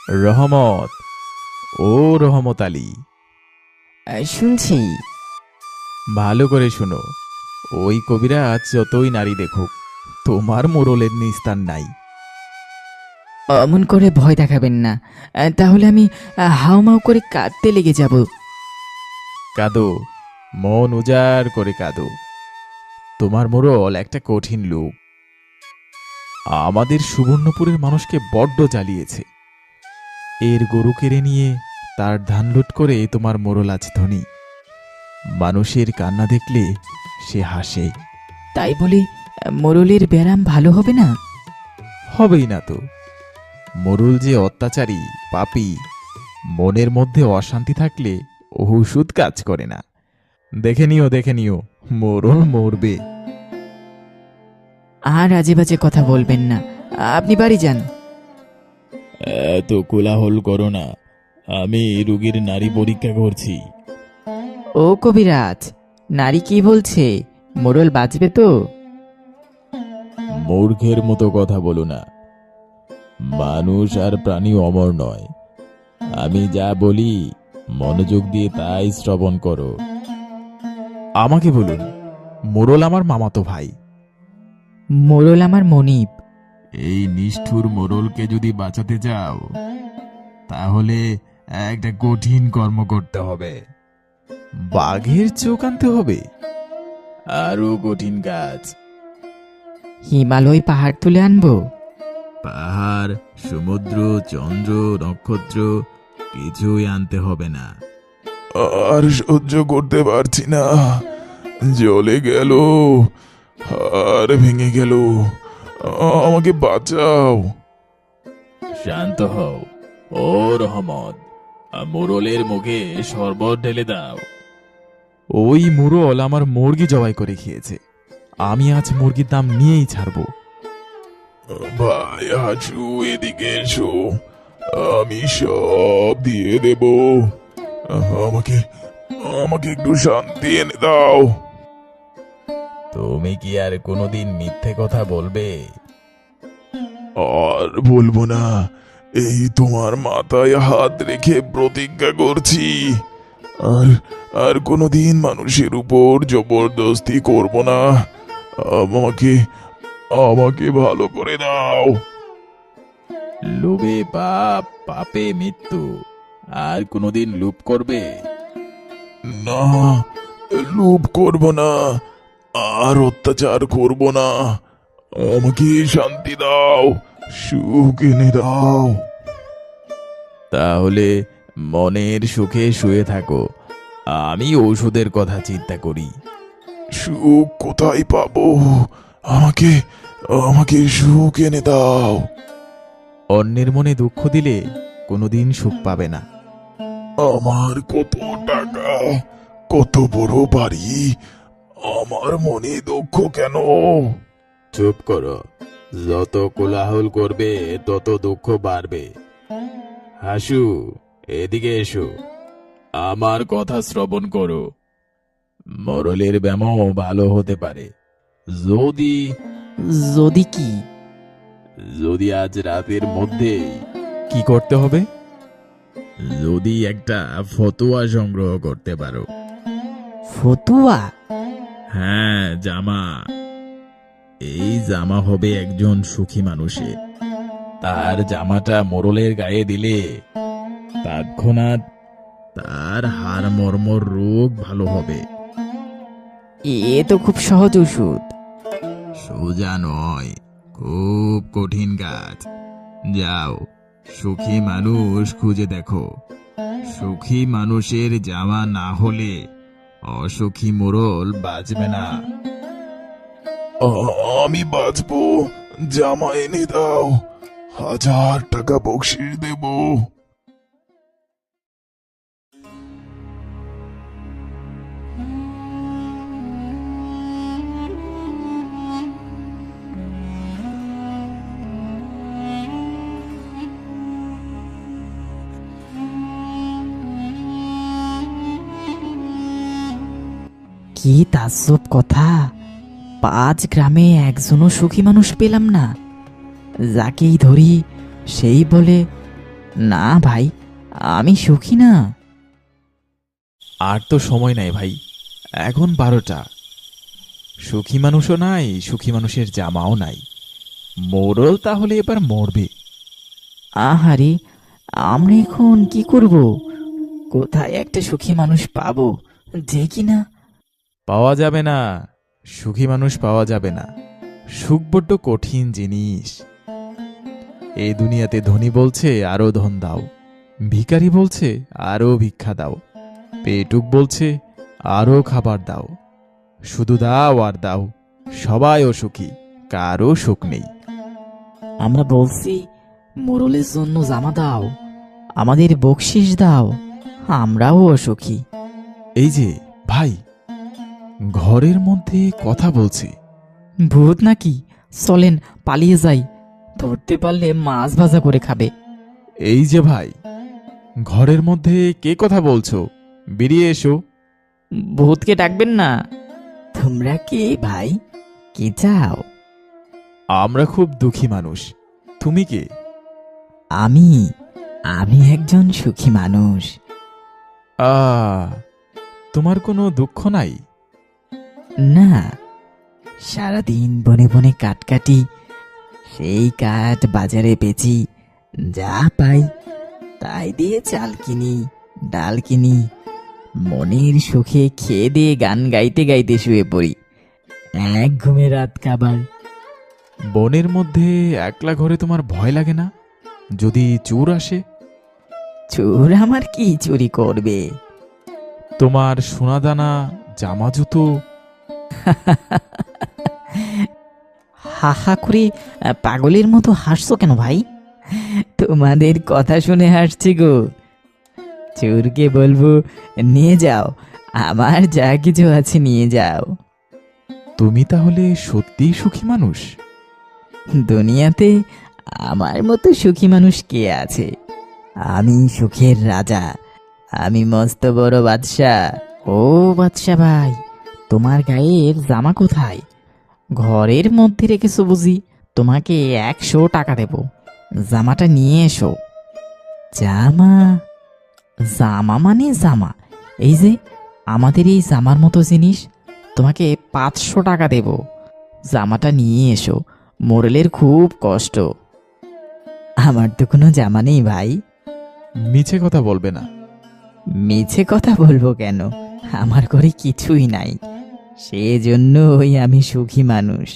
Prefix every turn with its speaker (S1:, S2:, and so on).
S1: রহমত, ও রহমত আলী,
S2: শুনছি।
S1: ভালো করে শোনো। ওই কবিরাজ যতই নারী দেখুক, তোমার মোড়লের নিস্তার নাই।
S2: অমন করে ভয় দেখাবেন না, তাহলে আমি হাউমাউ করে কাঁদতে লেগে যাব।
S1: কাঁদো, মন উজাড় করে কাঁদো। তোমার মোড়ল একটা কঠিন লোক, আমাদের সুবর্ণপুরের মানুষকে বড্ড জ্বালিয়েছে। এর গরু কেড়ে নিয়ে তার ধান লুট করে তোমার মোড়ল আজ ধনী। মানুষের কান্না দেখলে সে হাসে।
S2: তাই বলে মোরলের ব্যারাম ভালো হবে না?
S1: হবেই না তো। মোড়ল যে অত্যাচারী, পাপী, মনের মধ্যে অশান্তি থাকলে ওষুধ কাজ করে না। দেখে নিও, মোড়ল মরবে।
S2: আর আজে বাজে কথা বলবেন না, আপনি বাড়ি যান।
S1: এত কোলাহল করো না, আমি রোগীর নারী পরীক্ষা করছি।
S2: ও কবিরাজ, নারী কি বলছে? মোরল বাঁচবে তো?
S1: মূর্খের মতো কথা বলো না। মানুষ আর প্রাণী অমর নয়। আমি যা বলি মনোযোগ দিয়ে তাই শ্রবণ করো। আমাকে বলুন, মোড়ল আমার মামাতো ভাই।
S2: মোরল আমার মনিব।
S1: এই নিষ্ঠুর মোড়লকে যদি বাঁচাতে চাও, তাহলে একটা কঠিন কর্ম করতে হবে। বাঘের চোখ আনতে হবে। আরো কঠিন কাজ।
S2: হিমালয় পাহাড় তুলে আনবো?
S1: পাহাড়, সমুদ্র, চন্দ্র, নক্ষত্র কিছুই আনতে হবে না।
S3: আর সহ্য করতে পারছি না, জ্বলে গেল, আর ভেঙে গেল, আমাকে বাঁচাও।
S1: শান্ত হও, ও রহমত। মোড়লের মুখে শরবত ঢেলে দাও। ওই মোড়ল আমার মুরগি জবাই করে খেয়েছে। আমি আজ মুরগির দাম নিয়েই ছাড়বো।
S3: ভাই হাজু, এদিকে এসো, আমি সব দিয়ে দেব। আমাকে আমাকে একটু শান্তি এনে দাও।
S1: তুমি কি আর কোনোদিন মিথ্যে কথা বলবে?
S3: আর বলবো না, এই তোমার মাথায় হাত রেখে প্রতিজ্ঞা করছি। আর আর কোনোদিন মানুষের উপর জবরদস্তি করব না। আমাকে আমাকে ভালো করে দাও।
S1: লোভে পাপ, পাপে মৃত্যু। আর কোনোদিন লোভ করবে?
S3: না, লোভ করব না, আর অত্যাচার করব না। আমাকে শান্তি দাও, সুখ এনে দাও।
S1: তাহলে মনের সুখে শুয়ে থাকো, আমি ঔষধের কথা চিন্তা করি।
S3: সুখ কোথায় পাবো? আমাকে আমাকে সুখ এনে দাও।
S1: অন্যের মনে দুঃখ দিলে কোনোদিন সুখ পাবে না।
S3: আমার কত টাকা, কত বড় বাড়ি, আমার মনে দুঃখ কেন?
S1: চুপ করো। যত কোলাহল করবে তত দুঃখ বাড়বে। হাসু, এদিকে এসো, আমার কথা শ্রবণ করো। মরলের ব্যামো ভালো হতে পারে যদি
S2: যদি কি?
S1: যদি আজ রাতের মধ্যে। কি করতে হবে? যদি একটা ফতোয়া সংগ্রহ করতে পারো।
S2: ফতুয়া?
S1: হ্যাঁ, জামা। এই জামা হবে একজন সুখী মানুষের। তার জামাটা মোড়লের গায়ে দিলে তৎক্ষণাৎ তার হাড় মর্মর রোগ ভালো হবে।
S2: এ তো খুব সহজ ওষুধ।
S1: সোজা নয়, খুব কঠিন কাজ। যাও, সুখী মানুষ খুঁজে দেখো। সুখী মানুষের জামা না হলে অসুখী মোড়ল বাঁচবে না।
S3: আমি বাঁচবো, জামা এনে দাও, 1000 টাকা বকশিস দেব।
S2: কি তাজ্জব কথা! 5 গ্রামে একজনও সুখী মানুষ পেলাম না। যাকেই ধরি সেই বলে না ভাই, আমি সুখী না।
S1: আর তো সময় নাই ভাই, এখন 12টা। সুখী মানুষও নাই, সুখী মানুষের জামাও নাই। মোড়ল তাহলে এবার মরবে।
S2: আহারে, আমরা এখন কি করব? কোথায় একটা সুখী মানুষ পাবো যে কিনা?
S1: পাওয়া যাবে না, সুখী মানুষ পাওয়া যাবে না। সুখ বড্ড কঠিন জিনিস। এই দুনিয়াতে ধনী বলছে আরো ধন দাও, ভিখারি বলছে আরো ভিক্ষা দাও, পেটুক বলছে আরো খাবার দাও। শুধু দাও আর দাও, সবাই অসুখী, কারো সুখ নেই।
S2: আমরা বলছি মোরলের জন্য জামা দাও, আমাদের বকশিস দাও, আমরাও অসুখী।
S1: এই যে ভাই, ঘরের মধ্যে কথা বলছে।
S2: ভূত নাকি? চলেন পালিয়ে যাই, ধরতে পারলে মাছ ভাজা করে খাবে।
S1: এই যে ভাই, ঘরের মধ্যে কে কথা বলছো? বেরিয়ে এসো।
S2: ভূতকে ডাকবেন না। তোমরা কে ভাই? কি চাও?
S1: আমরা খুব দুঃখী মানুষ। তুমি কে?
S2: আমি আমি একজন সুখী মানুষ।
S1: আ তোমার কোনো দুঃখ নাই?
S2: না, সারাদিন বনে বনে কাঠ কাটি, সেই কাঠ বাজারে বেচি, যা পাই তাই দিয়ে চাল কিনি, ডাল কিনি, মনের সুখে খেয়ে দিয়ে গান গাইতে গাইতে শুয়ে পড়ি, এক ঘুমে রাত কাবার।
S1: বনের মধ্যে একলা ঘরে তোমার ভয় লাগে না? যদি চোর আসে?
S2: চোর আমার কি চুরি করবে?
S1: তোমার সোনাদানা, জামা জুতো?
S2: হা হা করে পাগলের মতো হাসছো কেন ভাই? তোমাদের কথা শুনে হাসছি গো। চোরকে বলবো নিয়ে যাও, আমার যা কিছু আছে নিয়ে যাও।
S1: তুমি তাহলে সত্যিই সুখী মানুষ?
S2: দুনিয়াতে আমার মতো সুখী মানুষ কে আছে? আমি সুখের রাজা, আমি মস্ত বড় বাদশাহ। ও বাদশাহ ভাই, তোমার গায়ের জামা কোথায়? ঘরের মধ্যে রেখেছো বুঝি? তোমাকে 100 টাকা দেব, জামাটা নিয়ে এসো। জামা? জামা মানে জামা? এই যে আমাদের এই জামার মতো জিনিস, তোমাকে 500 টাকা দেব, জামাটা নিয়ে এসো। মোড়লের খুব কষ্ট। আমার তো কোনো জামা নেই ভাই।
S1: মিছে কথা বলবে না।
S2: মিছে কথা বলবো কেন? আমার ঘরে কিছুই নাই, সেজন্যই আমি সুখী মানুষ।